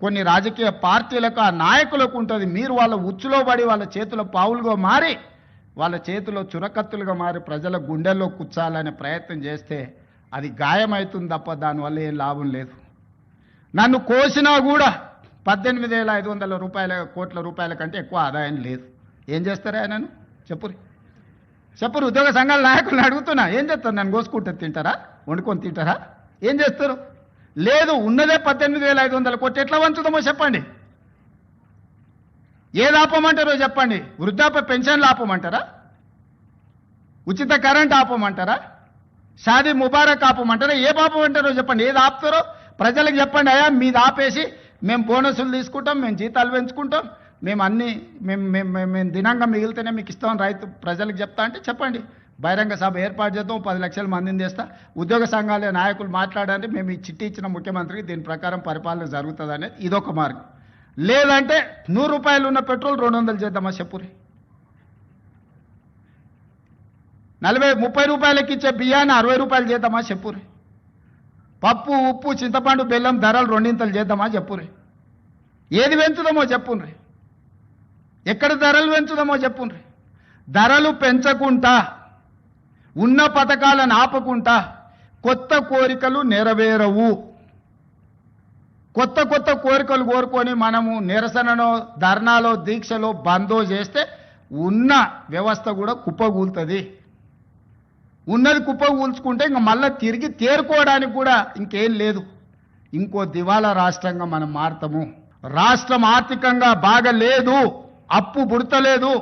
కొన్ని రాజకీయ పార్టీలకు ఆ నాయకులకు ఉంటుంది. మీరు వాళ్ళ ఉచ్చులో పడి వాళ్ళ చేతిలో పావులుగా మారి వాళ్ళ చేతిలో చురకత్తులుగా మారి ప్రజల గుండెల్లో కూర్చాలనే ప్రయత్నం చేస్తే అది గాయమవుతుంది తప్ప దానివల్ల ఏం లాభం లేదు. నన్ను కోసినా కూడా 18,500 కోట్ల రూపాయల కంటే ఎక్కువ ఆదాయం లేదు. ఏం చేస్తారా ఆయనను చెప్పురు ఉద్యోగ సంఘాల నాయకులను అడుగుతున్నా, ఏం చేస్తారు? నన్ను కోసుకుంటే తింటారా? వండుకొని తింటారా? ఏం చేస్తారు? లేదు, ఉన్నదే 18,500 కోట్లు. ఎట్లా వంచుదామో చెప్పండి. ఏది ఆపమంటారో చెప్పండి. వృద్ధాప్య పెన్షన్లు ఆపమంటారా? ఉచిత కరెంట్ ఆపమంటారా? షాదీ ముబారక్ ఆపమంటారా? ఏ ఆపమంటారో చెప్పండి. ఏది ఆపుతారో ప్రజలకు చెప్పండి. అయ్యా మీది ఆపేసి మేము బోనసులు తీసుకుంటాం, మేము జీతాలు పెంచుకుంటాం, మేము దినంగా మిగిలితేనే మీకు ఇస్తాం రైతు ప్రజలకు చెప్తా అంటే చెప్పండి. బహిరంగ సభ ఏర్పాటు చేద్దాం, 10 లక్షల మందిని చేస్తా. ఉద్యోగ సంఘాల నాయకులు మాట్లాడండి, మేము ఈ చిట్టి ఇచ్చిన ముఖ్యమంత్రికి దీని ప్రకారం పరిపాలన జరుగుతుంది అనేది ఇదొక మార్గం. లేదంటే 100 రూపాయలు ఉన్న పెట్రోల్ 200 చేద్దామా చెప్పురి. 30 రూపాయలకి ఇచ్చే బియ్యాన్ని 60 రూపాయలు చేద్దామా చెప్పురి. పప్పు ఉప్పు చింతపండు బెల్లం ధరలు 2 చేద్దామా చెప్పురి. ఏది పెంచుదామో చెప్పుండ్రి. ఎక్కడ ధరలు పెంచుదామో చెప్పుండ్రి. ధరలు పెంచకుండా ఉన్న పథకాలను ఆపకుండా కొత్త కోరికలు నెరవేరవు. కొత్త కోరికలు కోరుకొని మనము నిరసనలో ధర్నాలో దీక్షలో బందో చేస్తే ఉన్న వ్యవస్థ కూడా కుప్పగూలుతుంది. ఉన్నది కుప్పగూల్చుకుంటే ఇంకా మళ్ళీ తిరిగి తేరుకోవడానికి కూడా ఇంకేం లేదు. ఇంకో దివాలా రాష్ట్రంగా మనం మారుతాము. రాష్ట్రం ఆర్థికంగా బాగా లేదు, అప్పు పుడతలేదు,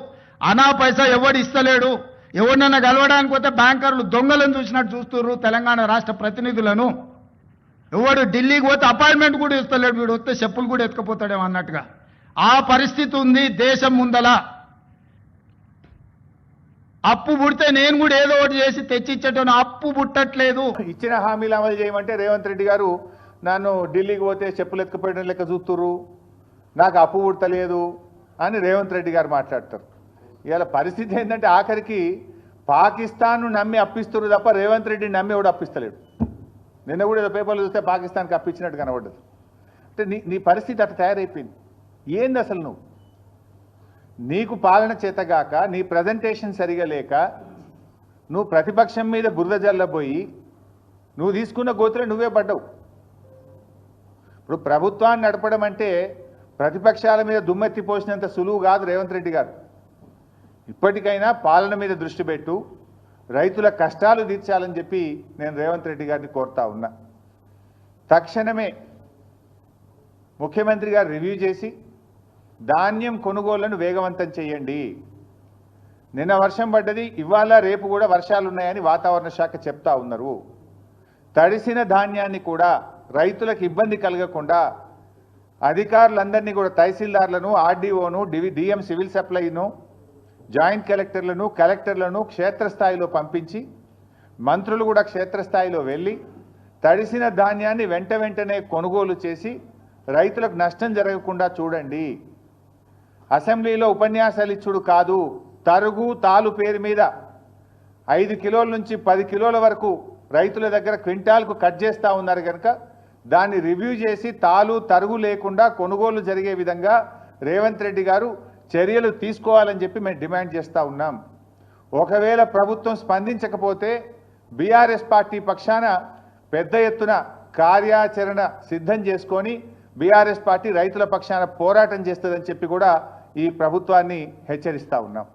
అనా పైసా ఎవడు ఇస్తలేడు. ఎవరినైనా కలవడానికి పోతే బ్యాంకర్లు దొంగలను చూసినట్టు చూస్తున్నారు తెలంగాణ రాష్ట్ర ప్రతినిధులను. ఎవడు ఢిల్లీకి పోతే అపాయింట్మెంట్ కూడా ఇస్తలేడు, వీడు వస్తే చెప్పులు కూడా ఎత్తుకుపోతాడేమో అన్నట్టుగా ఆ పరిస్థితి ఉంది దేశం ముందల. అప్పు పుడితే నేను కూడా ఏదో ఒకటి చేసి తెచ్చిచ్చేటోను, అప్పు పుట్టట్లేదు. ఇచ్చిన హామీలు అమలు చేయమంటే రేవంత్ రెడ్డి గారు నన్ను ఢిల్లీకి పోతే చెప్పులు ఎత్తుకుపోయడం లెక్క చూస్తున్నారు, నాకు అప్పు పుట్టలేదు అని రేవంత్ రెడ్డి గారు మాట్లాడతారు. ఇవాళ పరిస్థితి ఏంటంటే ఆఖరికి పాకిస్తాన్ను నమ్మి అప్పిస్తున్నారు తప్ప రేవంత్ రెడ్డిని నమ్మి ఎవడు అప్పిస్తలేడు. నిన్న కూడా ఏదో పేపర్లు చూస్తే పాకిస్తాన్కి అప్పించినట్టు కనబడ్డదు. అంటే నీ పరిస్థితి అట్లా తయారైపోయింది. ఏంది అసలు నీకు పాలన చేతగాక, నీ ప్రజెంటేషన్ సరిగా లేక, నువ్వు ప్రతిపక్షం మీద బురద జల్లబోయి నువ్వు తీసుకున్న గోతులో నువ్వే పడ్డావు. ఇప్పుడు ప్రభుత్వాన్ని నడపడం అంటే ప్రతిపక్షాల మీద దుమ్మెత్తి పోసినంత సులువు కాదు రేవంత్ రెడ్డి గారు. ఇప్పటికైనా పాలన మీద దృష్టి పెట్టు, రైతుల కష్టాలు తీర్చాలని చెప్పి నేను రేవంత్ రెడ్డి గారిని కోరుతా ఉన్నా. తక్షణమే ముఖ్యమంత్రి గారు రివ్యూ చేసి ధాన్యం కొనుగోళ్లను వేగవంతం చేయండి. నిన్న వర్షం పడ్డది, ఇవాళ రేపు కూడా వర్షాలు ఉన్నాయని వాతావరణ శాఖ చెప్తా ఉన్నారు. తడిసిన ధాన్యాన్ని కూడా రైతులకు ఇబ్బంది కలగకుండా అధికారులందరినీ కూడా తహసీల్దార్లను, ఆర్డీఓను, డిఎం సివిల్ సప్లైను, జాయింట్ కలెక్టర్లను క్షేత్రస్థాయిలో పంపించి మంత్రులు కూడా క్షేత్రస్థాయిలో వెళ్ళి తడిసిన ధాన్యాన్ని వెంటనే కొనుగోలు చేసి రైతులకు నష్టం జరగకుండా చూడండి. అసెంబ్లీలో ఉపన్యాసాలు ఇచ్చుడు కాదు, తరుగు తాలు పేరు మీద 5 కిలోల నుంచి 10 కిలోల వరకు రైతుల దగ్గర క్వింటాల్కు కట్ చేస్తూ ఉన్నారు కనుక దాన్ని రివ్యూ చేసి తాలు తరుగు లేకుండా కొనుగోలు జరిగే విధంగా రేవంత్ రెడ్డి గారు చర్యలు తీసుకోవాలని చెప్పి మేము డిమాండ్ చేస్తూ ఉన్నాం. ఒకవేళ ప్రభుత్వం స్పందించకపోతే బీఆర్ఎస్ పార్టీ పక్షాన పెద్ద ఎత్తున కార్యాచరణ సిద్ధం చేసుకొని బీఆర్ఎస్ పార్టీ రైతుల పక్షాన పోరాటం చేస్తుందని చెప్పి కూడా ఈ ప్రభుత్వాన్ని హెచ్చరిస్తూ ఉన్నాం.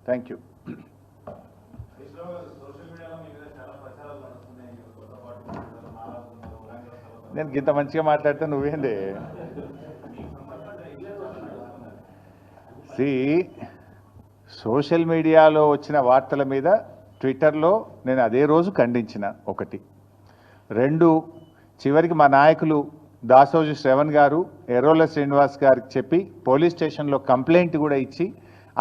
Thank you. నేను ఇంత మంచిగా మాట్లాడితే నువ్వేంది? సోషల్ మీడియాలో వచ్చిన వార్తల మీద ట్విట్టర్లో నేను అదే రోజు ఖండించిన. 1, 2 చివరికి మా నాయకులు దాసోజు శ్రవణ్ గారు, ఎర్రోల శ్రీనివాస్ గారికి చెప్పి పోలీస్ స్టేషన్లో కంప్లైంట్ కూడా ఇచ్చి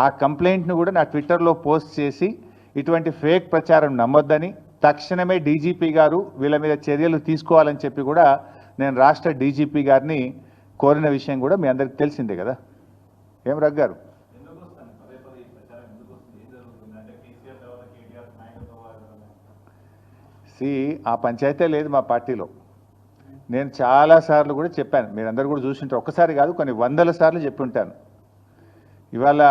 ఆ కంప్లైంట్ను కూడా నా ట్విట్టర్లో పోస్ట్ చేసి ఇటువంటి ఫేక్ ప్రచారం నమ్మొద్దని, తక్షణమే డీజీపీ గారు వీళ్ళ మీద చర్యలు తీసుకోవాలని చెప్పి కూడా నేను రాష్ట్ర డీజీపీ గారిని కోరిన విషయం కూడా మీ అందరికి తెలిసిందే కదా. ఏం రగ్గారు? ఆ పంచాయతీ లేదు మా పార్టీలో. నేను చాలాసార్లు కూడా చెప్పాను, మీరందరూ కూడా చూసింటారు, ఒక్కసారి కాదు కొన్ని వందల సార్లు చెప్పి ఉంటాను. ఇవాళ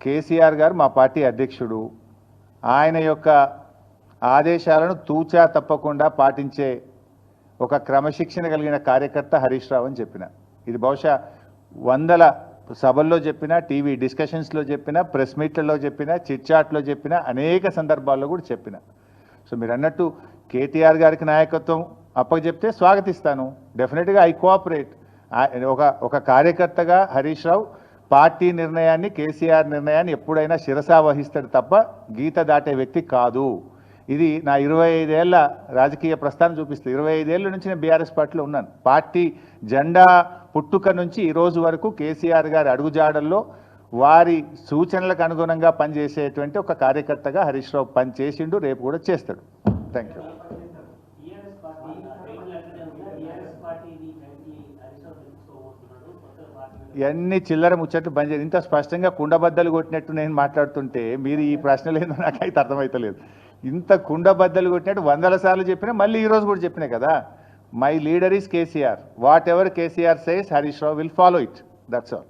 కేసీఆర్ గారు మా పార్టీ అధ్యక్షుడు, ఆయన యొక్క ఆదేశాలను తూచా తప్పకుండా పాటించే ఒక క్రమశిక్షణ కలిగిన కార్యకర్త హరీష్ రావు అని చెప్పిన. ఇది బహుశా వందల సభల్లో చెప్పిన, టీవీ డిస్కషన్స్లో చెప్పిన, ప్రెస్ మీట్లలో చెప్పిన, చిట్చాట్లో చెప్పిన, అనేక సందర్భాల్లో కూడా చెప్పిన. సో మీరు అన్నట్టు కేటీఆర్ గారికి నాయకత్వం అప్పచెప్తే స్వాగతిస్తాను, డెఫినెట్గా ఐ కోఆపరేట్. ఒక కార్యకర్తగా హరీష్ రావు పార్టీ నిర్ణయాన్ని, కేసీఆర్ నిర్ణయాన్ని ఎప్పుడైనా శిరసా వహిస్తాడు తప్ప గీత దాటే వ్యక్తి కాదు. ఇది నా 25 ఏళ్ల రాజకీయ ప్రస్థానం చూపిస్తుంది. 25 ఏళ్ళ నుంచి నేను బీఆర్ఎస్ పార్టీలో ఉన్నాను. పార్టీ జెండా పుట్టుక నుంచి ఈ రోజు వరకు కేసీఆర్ గారి అడుగుజాడల్లో వారి సూచనలకు అనుగుణంగా పనిచేసేటువంటి ఒక కార్యకర్తగా హరీష్ రావు పనిచేసిండు, రేపు కూడా చేస్తాడు. Thank you. ఇవన్నీ చిల్లర ముచ్చట్లు బంద్ చేయండి. ఇంత స్పష్టంగా కుండబద్దలు కొట్టినట్టు నేను మాట్లాడుతుంటే మీరు ఈ ప్రశ్నలు ఏందో నాకైతే అర్థమవుతలేదు. ఇంత కుండబద్దలు కొట్టినట్టు వందల సార్లు చెప్పినా, మళ్ళీ ఈరోజు కూడా చెప్పినా కదా, my leader is KCR. What ever KCR says Harish Rao will follow it. That's all.